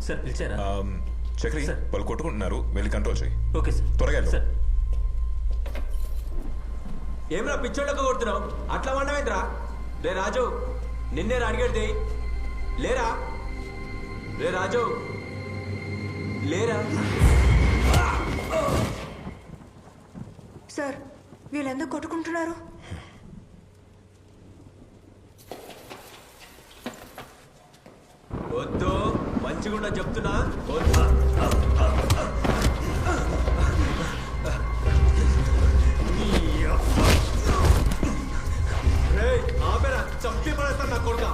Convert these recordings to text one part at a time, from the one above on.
Sir పిలిచారా? చక్రి వాళ్ళు కొట్టుకుంటున్నారు, వెళ్ళి కంట్రోల్ చేయి. Okay sir. త్వరగా సార్ ఏమరా పిచ్చోళ్ళకు కొడుతున్నావు? అట్లా వండవేంద్రా? రే రాజు, నిన్నే అడిగేది లేరా? రే రాజు లేరా? సార్ వీళ్ళెందుకు కొట్టుకుంటున్నారు? వద్దు, మంచిగుండా చెప్తున్నా. ఆపేరా, చంపి పడేస్తాను నా కొడుక.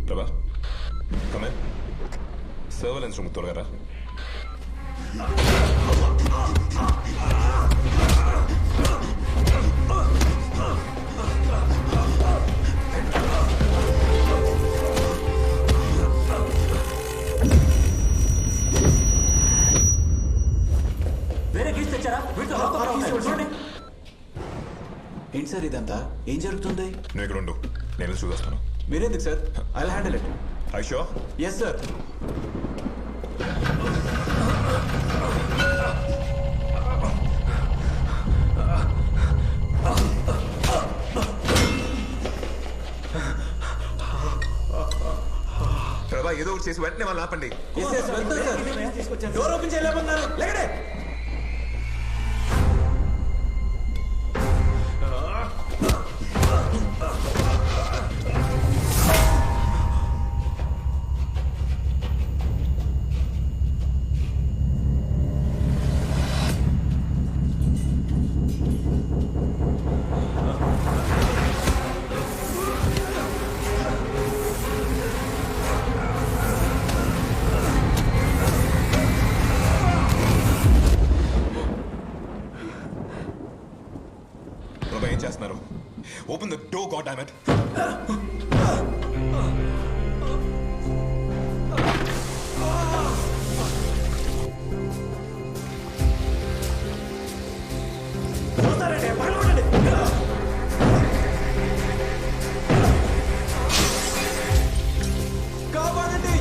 ప్రభా కమే సర్వేలెన్స్ రూమ్ త్వరగా రా. వేరే కేసు తెచ్చారా? చూడండి. ఏంటి సార్ ఇదంతా? ఏం జరుగుతుంది? నువ్వు ఇక్కడ ఉండు, నేను చూస్తాను. మీరెందుకు sir? I will handle it. I sure? Yes sir. Prabha ఏదో ఒకటి చేసి వెంటనే వాళ్ళు ఆపండి. Door open చేయలేమన్నారు. లేకడే ప్రభా ఏం చేస్తున్నారు? Open the door, god damn it. కాపాడండి.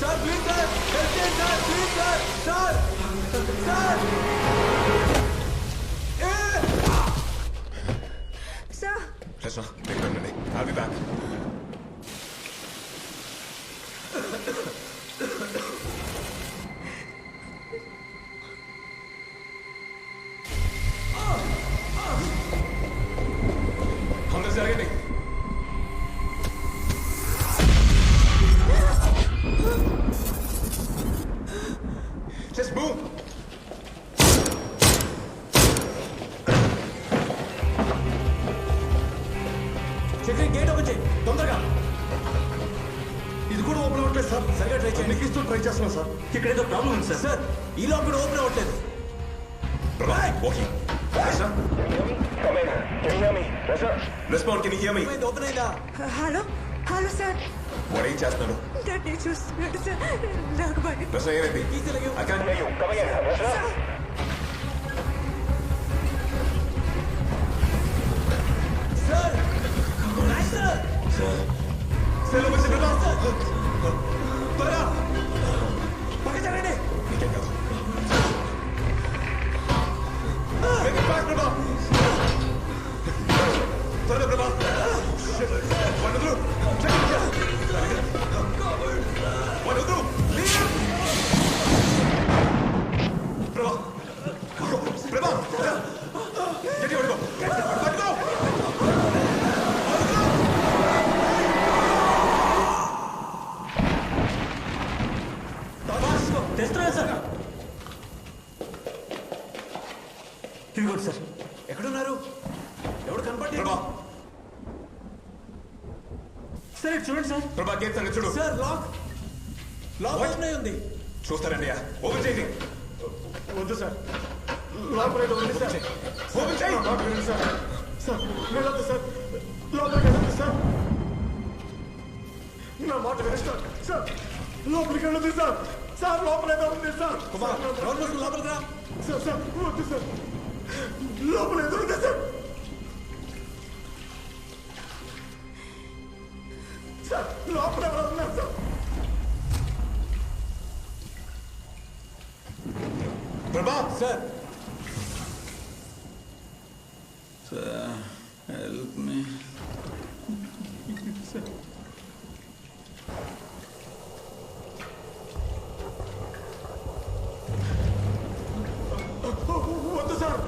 సార్ ప్లీజ్ సార్, హెల్ప్ చేయండి sir, please sir. Sir sir sir Rachana దగ్గర ఉండండి, I'll be back. అందరూ జరగండి. Just move. Chakri gate open చేయి తొందరగా. ఇది కూడా ఓపెన్ అవ్వట్లేదు సార్. సరిగా ట్రై చేయండి. నెక్కిస్తూ ట్రై చేస్తున్నాం సార్. ఇక్కడ ఏదో ప్రాబ్లం ఉంది సార్. సార్ ఈ లోపల కూడా ఓపెన్ అవ్వట్లేదు. ప్రభా okay. Rachana respond, can you here me? Open అయిందా? హలో హలో సార్, వాడు ఏం చేస్తున్నాడు? నన్ను చూస్తున్నాడు సార్. నాకు భయం. రచన ఏమైంది? I can't hear you. Sir sir nice sir. Cell వచ్చి ప్రభా త్వరగా పక్క జరగండి. నీకేం కాదు. Bring it back, ప్రభా. త్వరగా ప్రభా. వాడు వదులు. వాడు వదులు. ప్రభా ప్రభా గట్టి పడుకో, పడుకో. తెస్తున్నా సార్. ఇదిగోండి సార్. ఎక్కడున్నారు? ఎవడు కనపడి? ప్రభా సార్ ఇటు చూడండి సార్. ప్రభా గేట్ సంగతి చూడు. సార్ లాక్ ఓపెన్ అయి ఉంది. చూస్తారండి, ఓపెన్ చేయండి. వద్దు సార్, లోపల ఏదో ఉంది సార్. ఓపెన్ చేయి. లోపలికి వెళ్ళండి సార్. సార్ వెళ్ళొద్దు సార్, లోపలికి వెళ్ళొద్దు సార్. నా మాట వినండి సార్. సార్ లోపలికి వెళ్ళొద్దు సార్. సార్ లోపల ఏదో ఉంది సార్. కుమార్ గ్రౌండ్ ఫ్లోర్ లోపలికి రా. సార్ సార్ వద్దు సార్. లోపల ఎదురుంది సార్. సార్ లోపల ఎవరు ఉన్నారు సార్? ప్రభా సార్ హెల్ప్ మీ. వద్దు సార్.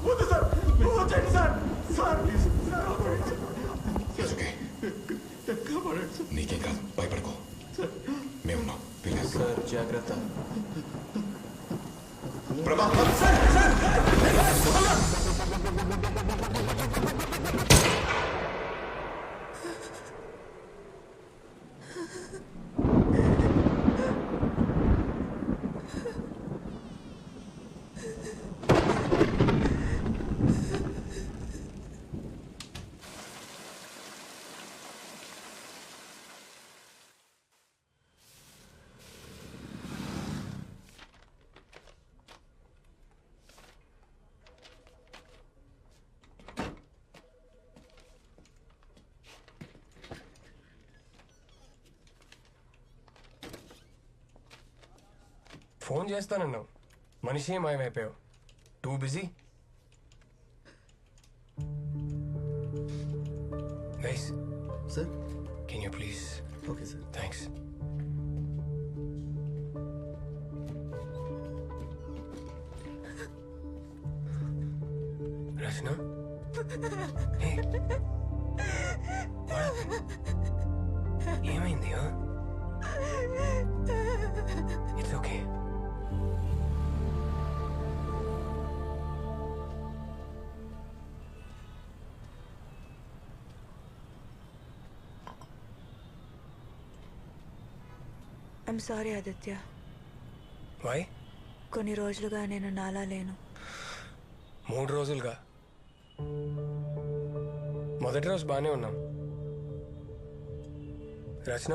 వద్దు సార్. వచ్చేయండి sir. Sir please sir. It's okay. నీకేం కాదు, భయపడుకో. మేమున్నాం. రిలాక్స్. సార్ జాగ్రత్త. ప్రభా ఫోన్ చేస్తానన్నావు, మనిషి మాయమైపోయావు. Too busy. Guys sir can you please? Okay sir. Thanks. Rachana, ఏమైంది? It's okay. I'm sorry Aditya. Why? కొన్ని రోజులుగా నేను నాలా లేను. 3 రోజులుగా? మొదటి రోజు బాగానే ఉన్నాం. రచన,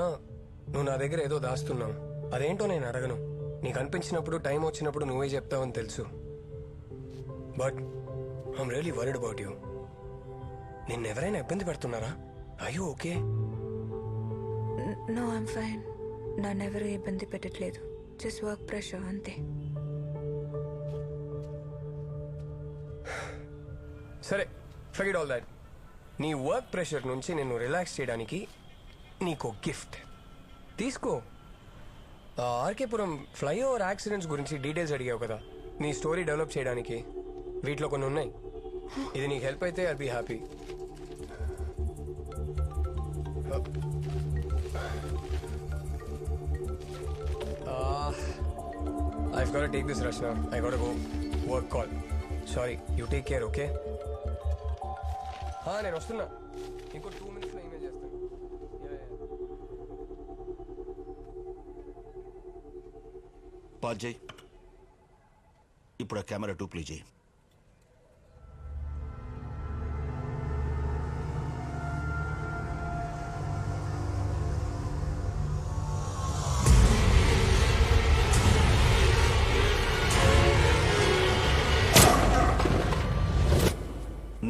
నువ్వు నా దగ్గర ఏదో దాస్తున్నావు. అదేంటో నేను అడగను. నీకు అనిపించినప్పుడు, టైం వచ్చినప్పుడు నువ్వే చెప్తావని తెలుసు. But I'm really worried about you. నిన్నెవరైనా ఇబ్బంది పెడుతున్నారా? I you okay? No I'm fine. నన్నెవరూ ఇబ్బంది పెట్టట్లేదు. జస్ట్ వర్క్ ప్రెషర్ అంతే. సరే, ఫర్గెట్ ఆల్ దాట్. నీ వర్క్ ప్రెషర్ నుంచి నేను రిలాక్స్ చేయడానికి నీకు గిఫ్ట్ తీసుకో. ఆర్కేపురం ఫ్లైఓవర్ యాక్సిడెంట్స్ గురించి డీటెయిల్స్ అడిగావు కదా, నీ స్టోరీ డెవలప్ చేయడానికి వీటిలో కొన్ని ఉన్నాయి. ఇది నీకు హెల్ప్ అయితే I'll be happy. I've got to take this, Rachna. I got to go. Work call. Sorry. You take care, okay? నేను వస్తున్నా. ఇంకో 2 minutes లో ఈమెయిల్ చేస్తాను. పాజ్ చేయి. ఇప్పుడు ఆ కెమెరా 2 ప్లే చేయి.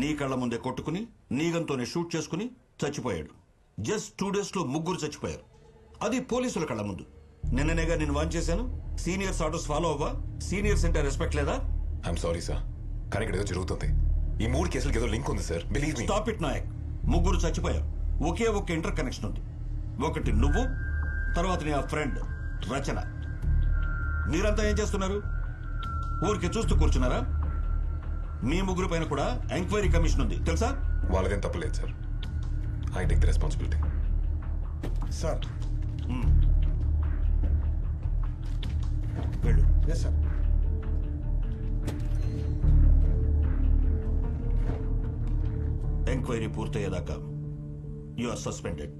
నీ కళ్ళ ముందే కొట్టుకుని నీగంతోనే షూట్ చేసుకుని చచ్చిపోయాడు. జస్ట్ 2 days లో 3 చచ్చిపోయారు. అది పోలీసుల కళ్ళ ముందు. నిన్ననేగా నేను వాన్ చేశాను. సీనియర్స్ ఆర్డర్స్ ఫాలో అవ్వా? సీనియర్స్ అంటే రెస్పెక్ట్ లేదా? ఐఎమ్ సారీ సార్, కానీ ఇక్కడ ఏదో జరుగుతుంది. ఈ 3 కేసులకి ఏదో లింక్ ఉంది sir. Believe me. Stop it Nayak. 3 చచ్చిపోయారు. ఒకే ఒక ఇంటర్ కనెక్షన్ ఉంది. ఒకటి నువ్వు, తర్వాత నీ ఆ ఫ్రెండ్ రచన. మీరంతా ఏం చేస్తున్నారు? ఊరికి చూస్తూ కూర్చున్నారా? మీ 3 పైన కూడా ఎంక్వైరీ కమిషన్ ఉంది, తెలుసా? వాళ్ళదేం తప్పలేదు sir. I take the responsibility. Sir వెళ్ళు. Yes sir. ఎంక్వైరీ పూర్తయ్యేదాకా you are suspended.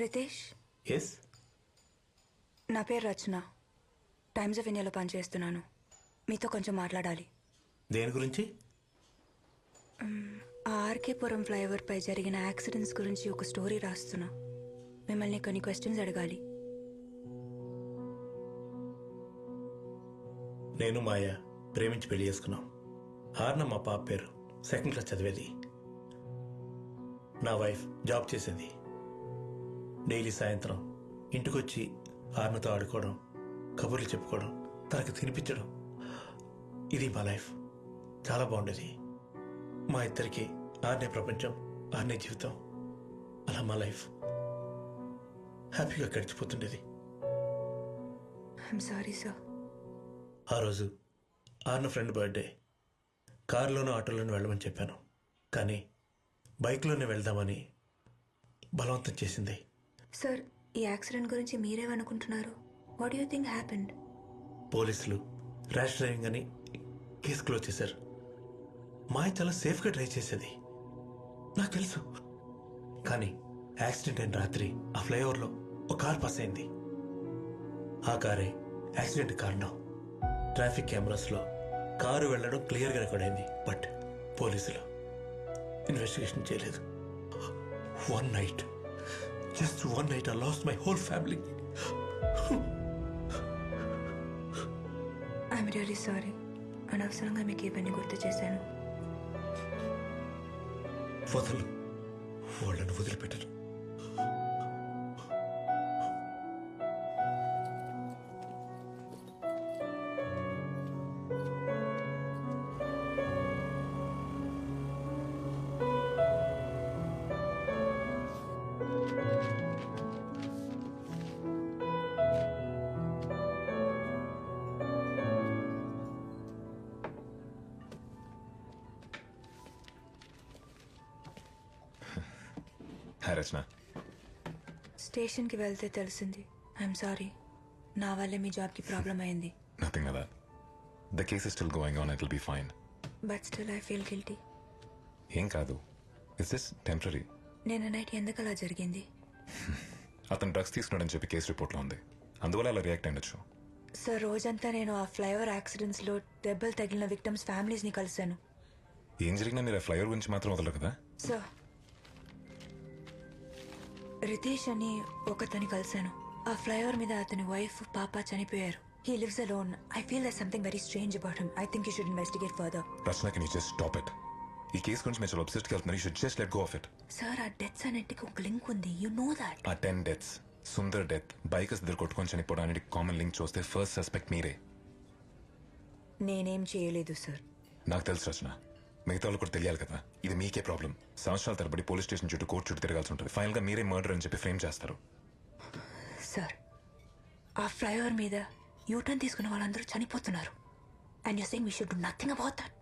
Ritesh, yes. నా పేరు రచన. టైమ్స్ ఆఫ్ ఇండియాలో పనిచేస్తున్నాను. మీతో కొంచెం మాట్లాడాలి. దేని గురించి? ఆ ఆర్కేపురం ఫ్లైఓవర్పై జరిగిన యాక్సిడెంట్స్ గురించి ఒక స్టోరీ రాస్తున్నా. మిమ్మల్ని కొన్ని క్వశ్చన్స్ అడగాలి. నేను మాయ ప్రేమించి పెళ్లి చేసుకున్నాం. హార్న మా పాప పేరు. సెకండ్ క్లాస్ చదివేది. నా వైఫ్ జాబ్ చేసేది. డైలీ సాయంత్రం ఇంటికొచ్చి హార్నతో ఆడుకోవడం, కబుర్లు చెప్పుకోవడం, తనకు తినిపించడం, ఇది మా లైఫ్. చాలా బాగుండేది. మా ఇద్దరికి ఆర్నే ప్రపంచం, ఆర్నే జీవితం. అలా మా లైఫ్ హ్యాపీగా గడిచిపోతుండేది. I'm sorry sir. ఆ రోజు ఆర్న ఫ్రెండ్ బర్త్డే. కారులోనూ ఆటోలోనూ వెళ్ళమని చెప్పాను, కానీ బైక్లోనే వెళ్దామని బలవంతం చేసింది. సార్, ఈ యాక్సిడెంట్ గురించి మీరేమనుకుంటున్నారు? What you think happened? పోలీసులు ర్యాష్ డ్రైవింగ్ అని కేసు క్లోజ్ చేశారు. మాయ చాలా సేఫ్గా డ్రైవ్ చేసేది, నాకు తెలుసు. కానీ యాక్సిడెంట్ అయిన రాత్రి ఆ ఫ్లైఓవర్లో ఒక కార్ పాస్ అయింది. ఆ కారే యాక్సిడెంట్ కారణం. ట్రాఫిక్ కెమెరాస్లో కారు వెళ్ళడం క్లియర్గా రికార్డ్ అయింది. బట్ పోలీసులు ఇన్వెస్టిగేషన్ చేయలేదు. One night, just one night, I lost my whole family. I'm really sorry. అనవసరంగా మీకు ఇవన్నీ గుర్తు చేశాను. వదలు, వాళ్ళను వదిలిపెట్టను. హాయ్ రచన. స్టేషన్కి వెళ్తే తెలిసింది. I'm sorry. నా వల్లే మీ జాబ్కి ప్రాబ్లం అయింది. Nothing like that. The case is still going on. It will be fine. But still I feel guilty. ఏం కాదు, ఇట్స్ జస్ట్ టెంపరీ. నేను నైట్ ఎందుకు అలా జరిగింది? అతను డ్రగ్స్ తీసుకున్నాడని చెప్పి కేసు రిపోర్ట్లో ఉంది. అందువల్ల అలా రియాక్ట్ అయ్యొచ్చు. సార్, రోజంతా నేను ఆ ఫ్లైఓవర్ యాక్సిడెంట్స్లో దెబ్బలు తగిలిన విక్టమ్స్ ఫ్యామిలీస్ని కలిశాను. ఏం జరిగినా మీరు ఆ ఫ్లైఓవర్ గురించి మాత్రం వదలరు కదా? సార్, రితేష్ అని ఒకతని కలిశాను. ఆ ఫ్లైఓవర్ మీద అతని వైఫ్, పాప చనిపోయారు. He lives alone. I feel that something very strange about him. I think you should investigate further. Rachana, can you just stop it? ఈ కేసు గురించి మీరు చాలా అబ్సెస్ట్గా వెళ్తున్నారు. You should just let go of it. Sir, ఆ deaths అన్నిటికీ ఒక link ఉంది. You know that. ఆ 10 డెత్స్, సుందర్ డెత్, బైకర్స్ ఇద్దరు కొట్టుకొని చనిపోవడానికి కామన్ లింక్ చూస్తే ఫస్ట్ సస్పెక్ట్ మీరే. నేనేం చేయలేదు సార్. నాకు తెలుసు రచన. మిగతా వాళ్ళు కూడా తెలియాలి కదా. ఇది మీకే ప్రాబ్లం. సంవత్సరాల తరబడి పోలీస్ స్టేషన్ చుట్టూ, కోర్టు చుట్టూ తిరగాల్సి ఉంటుంది. ఫైనల్గా మీరే మర్డర్ అని చెప్పి ఫ్రేమ్ చేస్తారు. సార్, ఆ ఫ్లైఓవర్ మీద యూటర్న్ తీసుకున్న వాళ్ళందరూ చనిపోతున్నారు. And you saying we should do nothing about that.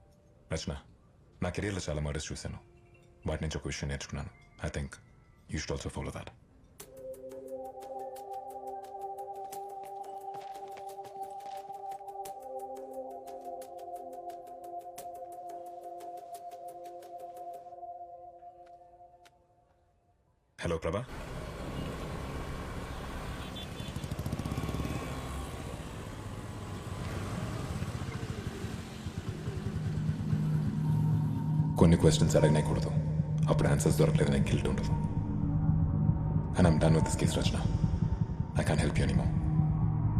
Rachana, నా కెరీర్లో చాలా మర్డర్స్ చూశాను. వాటి నుంచి ఒక విషయం నేర్చుకున్నాను. I think you should also follow that. Hello ప్రభా. కొన్ని క్వశ్చన్స్ అడగనేకూడదు. అప్పుడు ఆన్సర్స్ దొరకలేదు, నాకు గిల్ట్ ఉండదు. And I'm done with this case Rachana. I can't help you anymore.